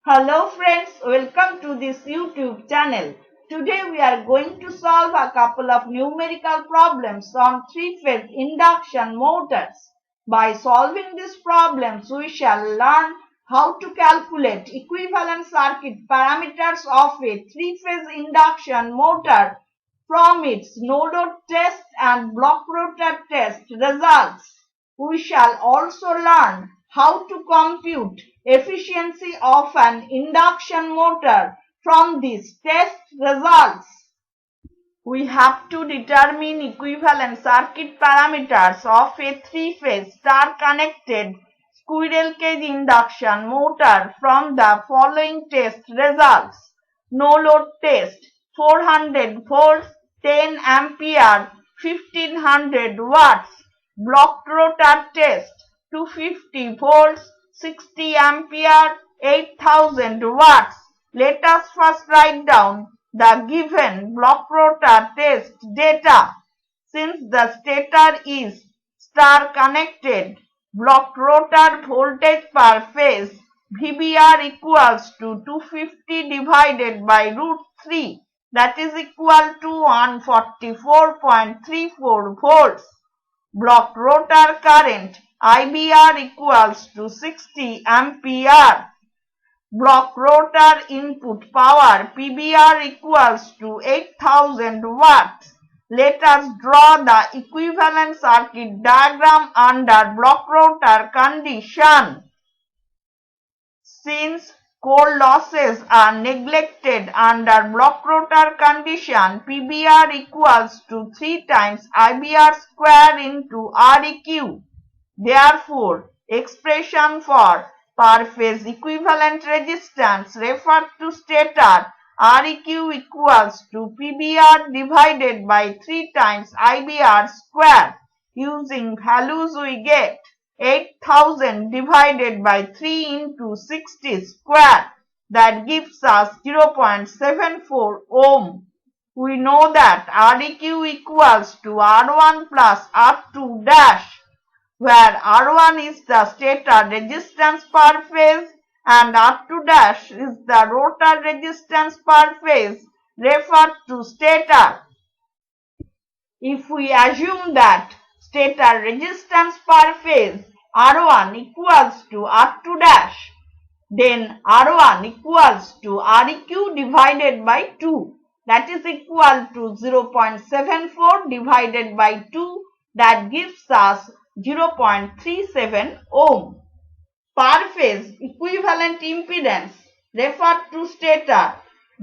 Hello friends, welcome to this YouTube channel. Today we are going to solve a couple of numerical problems on three-phase induction motors. By solving these problems, we shall learn how to calculate equivalent circuit parameters of a three-phase induction motor from its no-load test and block rotor test results. We shall also learn how to compute efficiency of an induction motor from these test results. We have to determine equivalent circuit parameters of a three-phase star-connected squirrel cage induction motor from the following test results. No load test 400 volts, 10 ampere, 1500 watts. Blocked rotor test 250 volts, 60 ampere, 8000 watts. Let us first write down the given block rotor test data. Since the stator is star connected, block rotor voltage per phase VBR equals to 250 divided by root 3, that is equal to 144.34 volts. Block rotor current IBR equals to 60 ampere. Block rotor input power PBR equals to 8000 watts. Let us draw the equivalent circuit diagram under block rotor condition. Since core losses are neglected under block rotor condition, PBR equals to 3 times IBR square into REQ. Therefore, expression for per phase equivalent resistance referred to stator REQ equals to PBR divided by 3 times IBR square. Using values we get 8000 divided by 3 into 60 square, that gives us 0.74 ohm. We know that REQ equals to R1 plus R2 dash, where R1 is the stator resistance per phase and R2 dash is the rotor resistance per phase referred to stator. If we assume that stator resistance per phase R1 equals to R2 dash, then R1 equals to REQ divided by 2, that is equal to 0.74 divided by 2, that gives us 0.37 ohm. Per phase equivalent impedance referred to stator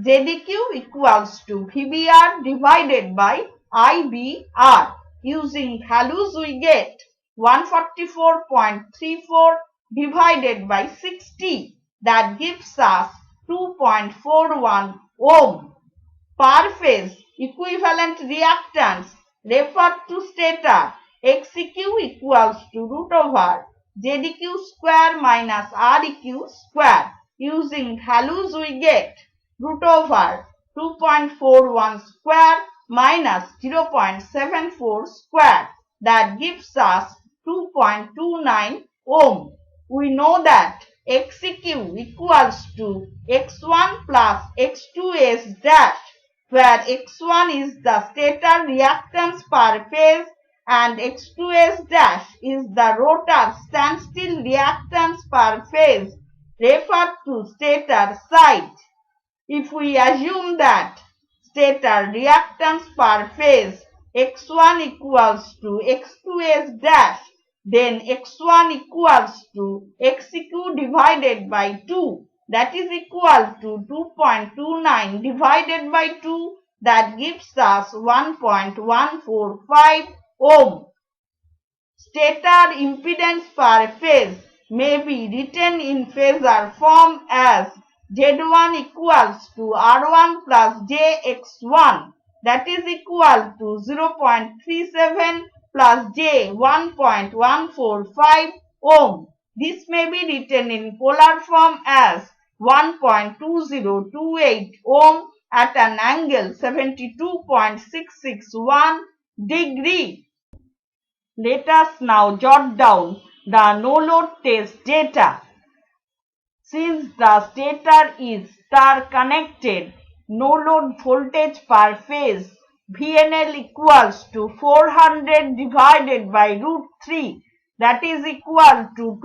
ZEQ equals to VBR divided by IBR. Using values we get 144.34 divided by 60, that gives us 2.41 ohm. Per phase equivalent reactance referred to stator XEQ equals to root over ZEQ square minus REQ square. Using values we get root over 2.41 square minus 0.74 square, that gives us 2.29 ohm. We know that XEQ equals to X1 plus X2S dash, where X1 is the stator reactance per phase and X2S dash is the rotor standstill reactance per phase referred to stator side. If we assume that stator reactance per phase X1 equals to X2S dash, then X1 equals to XEQ divided by 2, that is equal to 2.29 divided by 2, that gives us 1.145 ohm. Stator impedance per phase may be written in phasor form as Z1 equals to R1 plus JX1, that is equal to 0.37 plus J 1.145 ohm. This may be written in polar form as 1.2028 ohm at an angle 72.661 degree. Let us now jot down the no load test data. Since the stator is star connected, no load voltage per phase VNL equals to 400 divided by root 3, that is equal to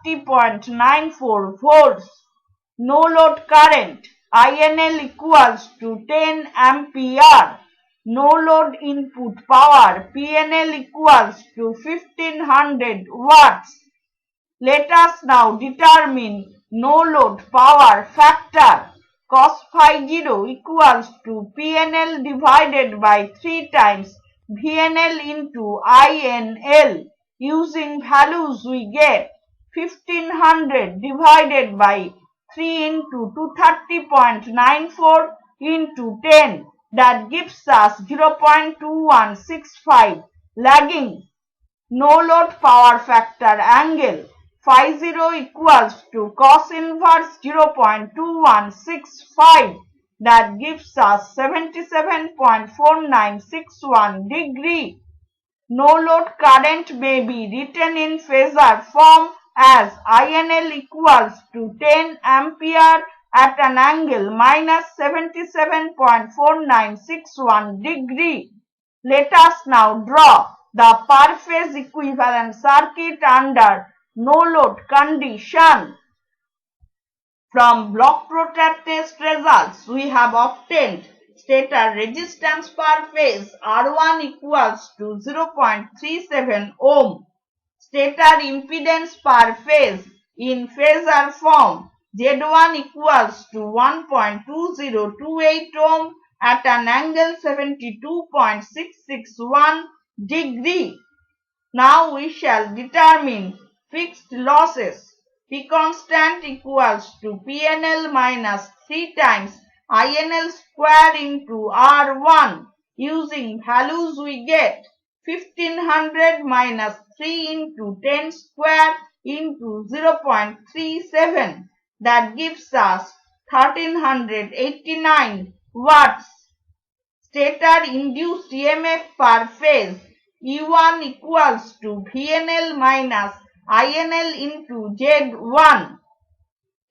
230.94 volts. No load current INL equals to 10 ampere. No load input power PNL equals to 1500 watts. Let us now determine no load power factor. Cos phi 0 equals to PNL divided by 3 times VNL into INL. Using values we get 1500 divided by 3 into 230.94 into 10, that gives us 0.2165. Lagging no load power factor angle phi 0 equals to cos inverse 0.2165, that gives us 77.4961 degree. No load current may be written in phasor form as INL equals to 10 ampere at an angle minus 77.4961 degree. Let us now draw the per phase equivalent circuit under no load condition. From block rotor test results, we have obtained stator resistance per phase R1 equals to 0.37 ohm, stator impedance per phase in phasor form Z1 equals to 1.2028 ohm at an angle 72.661 degree. Now we shall determine fixed losses. P constant equals to PNL minus 3 times INL square into R1. Using values we get 1500 minus 3 into 10 square into 0.37, that gives us 1389 watts. Stator induced EMF per phase E1 equals to VNL minus INL into Z1.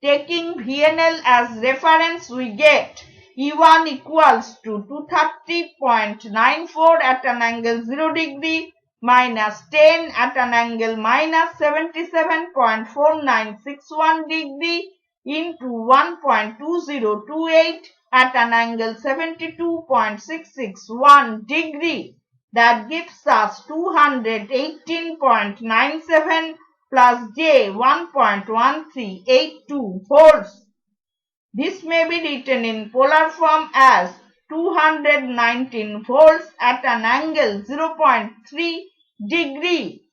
Taking VNL as reference, we get E1 equals to 230.94 at an angle 0 degree minus 10 at an angle minus 77.4961 degree into 1.2028 at an angle 72.661 degree. That gives us 218.97 plus J 1.1382 volts. This may be written in polar form as 219 volts at an angle 0.3 degree.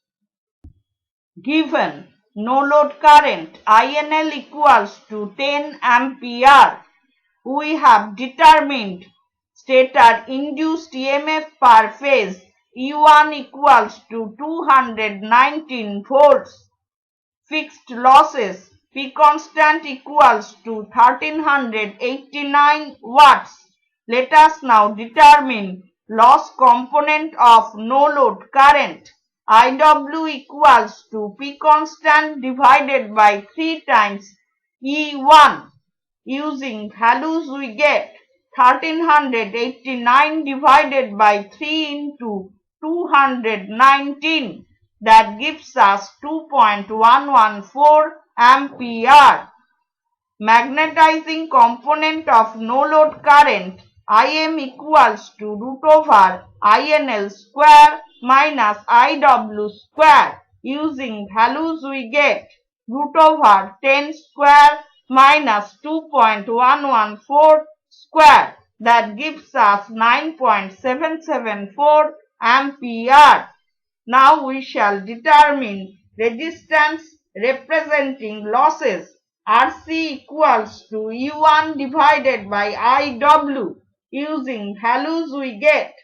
Given no load current INL equals to 10 ampere, we have determined stator induced EMF per phase E1 equals to 219 volts. Fixed losses P constant equals to 1389 watts. Let us now determine loss component of no load current. IW equals to P constant divided by 3 times E1. Using values we get 1389 divided by 3 into 219, that gives us 2.114 ampere. Magnetizing component of no load current Im equals to root over INL square minus IW square. Using values we get root over 10 square minus 2.114 square, that gives us 9.774 ampere. Now we shall determine resistance representing losses. RC equals to E1 divided by IW. Using values we get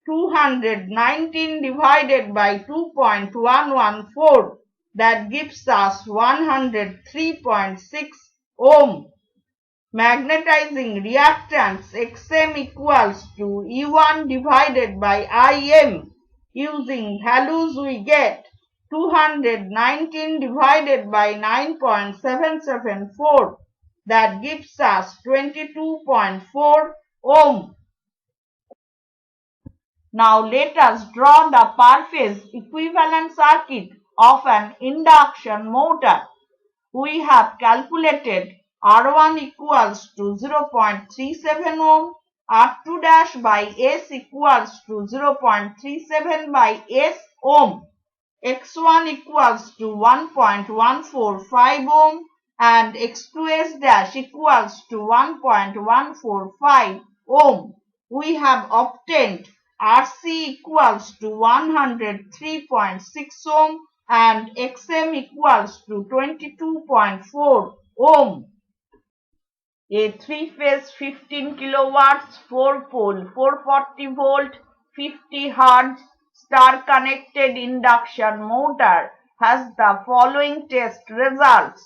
219 divided by 2.114, that gives us 103.6 ohm. Magnetizing reactance Xm equals to E1 divided by Im. Using values we get 219 divided by 9.774, that gives us 22.4 ohm. Now let us draw the per phase equivalent circuit of an induction motor. We have calculated R1 equals to 0.37 ohm, R2 dash by S equals to 0.37 by S ohm, X1 equals to 1.145 ohm and X2S dash equals to 1.145 ohm. We have obtained RC equals to 103.6 ohm and Xm equals to 22.4 ohm. A three-phase 15 kilowatts 4-pole 440 volt 50 Hz star-connected induction motor has the following test results.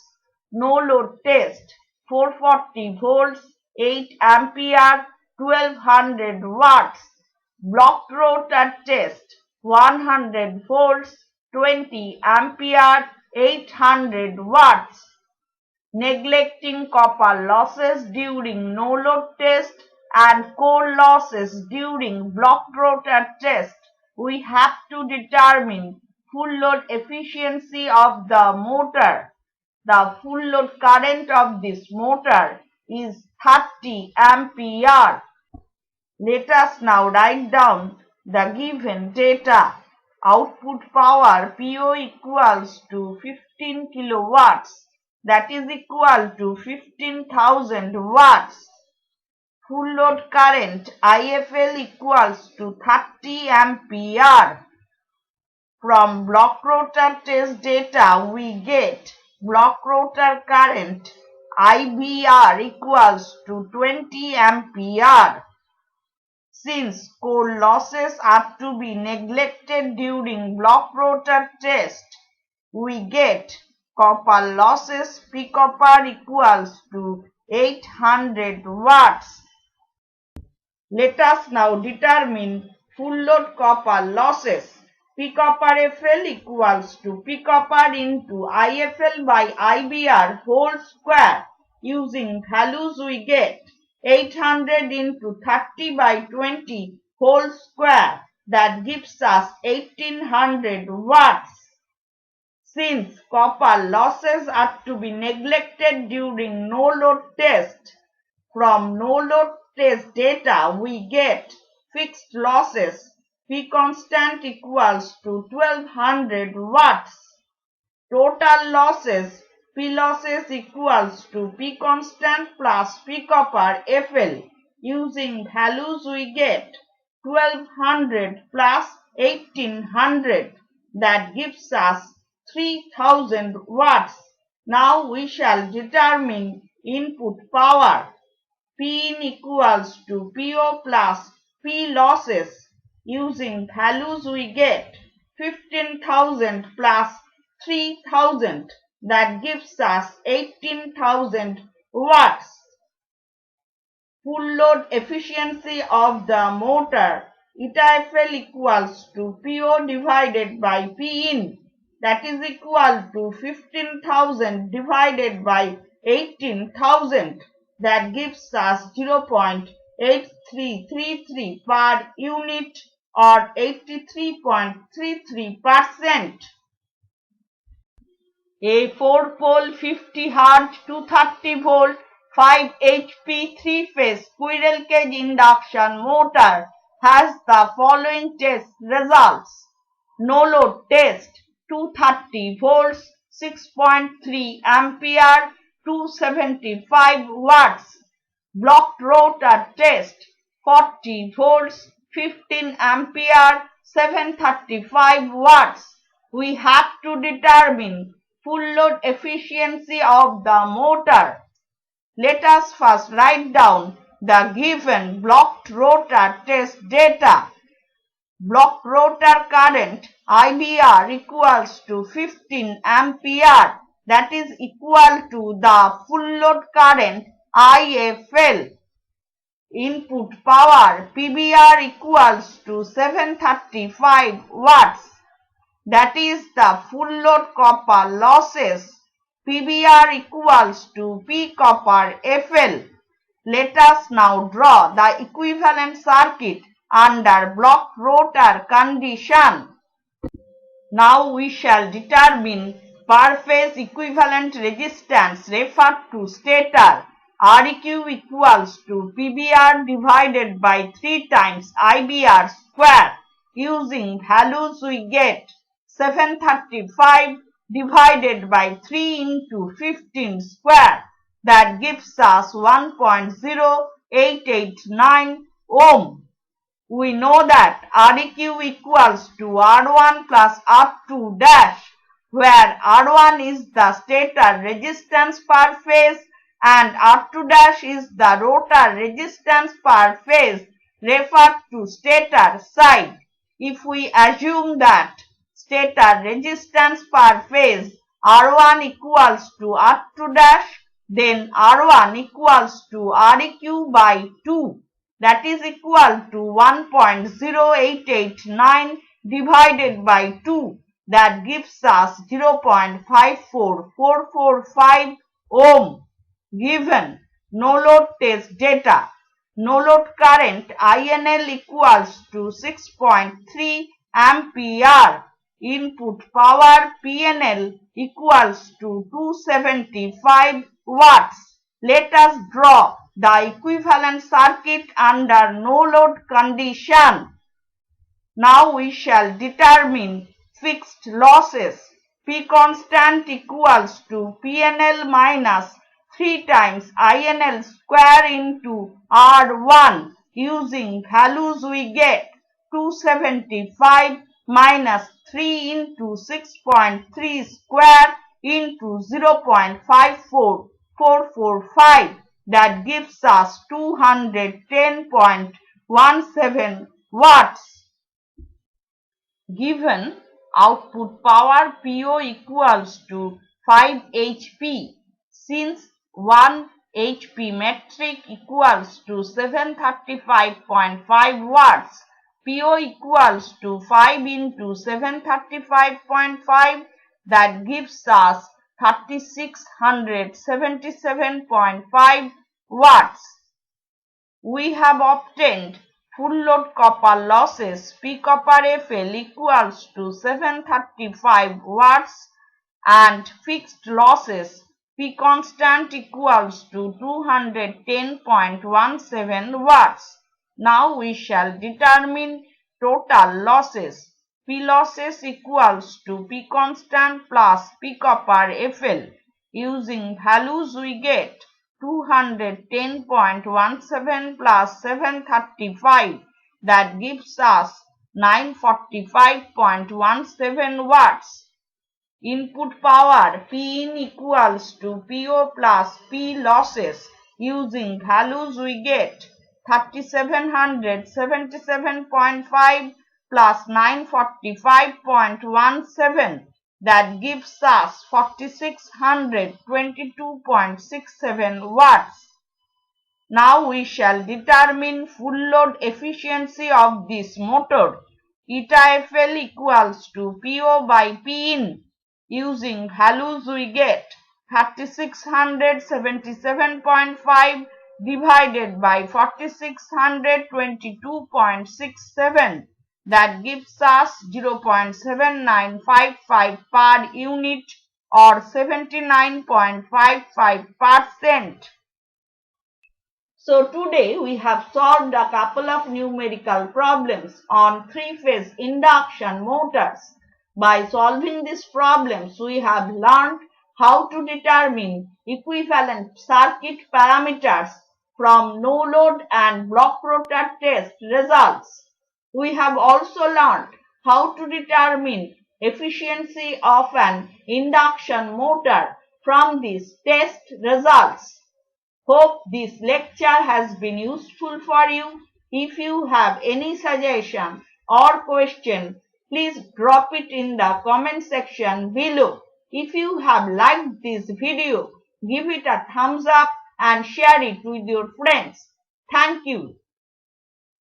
No load test 440 volts 8 ampere 1200 watts. Blocked rotor test 100 volts 20 ampere 800 watts. Neglecting copper losses during no-load test and core losses during blocked rotor test, we have to determine full load efficiency of the motor. The full load current of this motor is 30 ampere. Let us now write down the given data. Output power PO equals to 15 kilowatts. That is equal to 15,000 watts. Full load current IFL equals to 30 ampere. From block rotor test data we get block rotor current IBR equals to 20 ampere. Since core losses are to be neglected during block rotor test, we get copper losses P copper equals to 800 watts. Let us now determine full load copper losses. P copper FL equals to P copper into IFL by IBR whole square. Using values we get 800 into 30 by 20 whole square, that gives us 1800 watts. Since copper losses are to be neglected during no-load test, from no-load test data we get fixed losses P constant equals to 1200 watts. Total losses P losses equals to P constant plus P copper FL. Using values we get 1200 plus 1800, that gives us 3000 watts. Now we shall determine input power. P in equals to PO plus P losses. Using values we get 15,000 plus 3000, that gives us 18,000 watts. Full load efficiency of the motor eta FL equals to PO divided by P in, that is equal to 15,000 divided by 18,000, that gives us 0.8333 per unit or 83.33%. A 4-pole 50 Hz 230 volt 5 HP 3-phase squirrel cage induction motor has the following test results. No load test 230 volts 6.3 ampere 275 watts. Blocked rotor test 40 volts 15 ampere 735 watts. We have to determine full load efficiency of the motor. Let us first write down the given blocked rotor test data. Blocked rotor current IBR equals to 15 ampere, that is equal to the full load current IFL. Input power PBR equals to 735 watts. that is the full load copper losses. PBR equals to P copper FL. Let us now draw the equivalent circuit under block rotor condition. Now we shall determine per phase equivalent resistance referred to stator. Req equals to PBR divided by 3 times IBR square. Using values we get 735 divided by 3 into 15 square. That gives us 1.0889 ohm. We know that Req equals to R1 plus R2 dash, where R1 is the stator resistance per phase and R2 dash is the rotor resistance per phase referred to stator side. If we assume that stator resistance per phase R1 equals to R2 dash, then R1 equals to Req by 2. That is equal to 1.0889 divided by 2. That gives us 0.54445 ohm. Given no load test data. No load current INL equals to 6.3 ampere. Input power PNL equals to 275 watts. Let us draw the equivalent circuit under no load condition. Now we shall determine fixed losses. P constant equals to PNL minus 3 times INL square into R1. Using values we get 275 minus 3 into 6.3 square into 0.54445. That gives us 210.17 watts. Given output power PO equals to 5 HP. Since 1 HP metric equals to 735.5 watts, PO equals to 5 into 735.5, that gives us 3677.5 watts. We have obtained full load copper losses P copper FL equals to 735 watts and fixed losses P constant equals to 210.17 watts. Now we shall determine total losses. P losses equals to P constant plus P copper FL. Using values we get 210.17 plus 735. That gives us 945.17 watts. Input power Pin equals to PO plus P losses. Using values we get 3777.5 plus 945.17. That gives us 4622.67 watts. Now we shall determine full load efficiency of this motor. Eta FL equals to PO by Pin. Using values we get 3677.5 divided by 4622.67. That gives us 0.7955 per unit or 79.55%. So today we have solved a couple of numerical problems on three-phase induction motors. By solving these problems, we have learned how to determine equivalent circuit parameters from no load and block rotor test results. We have also learned how to determine efficiency of an induction motor from these test results. Hope this lecture has been useful for you. If you have any suggestion or question, please drop it in the comment section below. If you have liked this video, give it a thumbs up and share it with your friends. Thank you.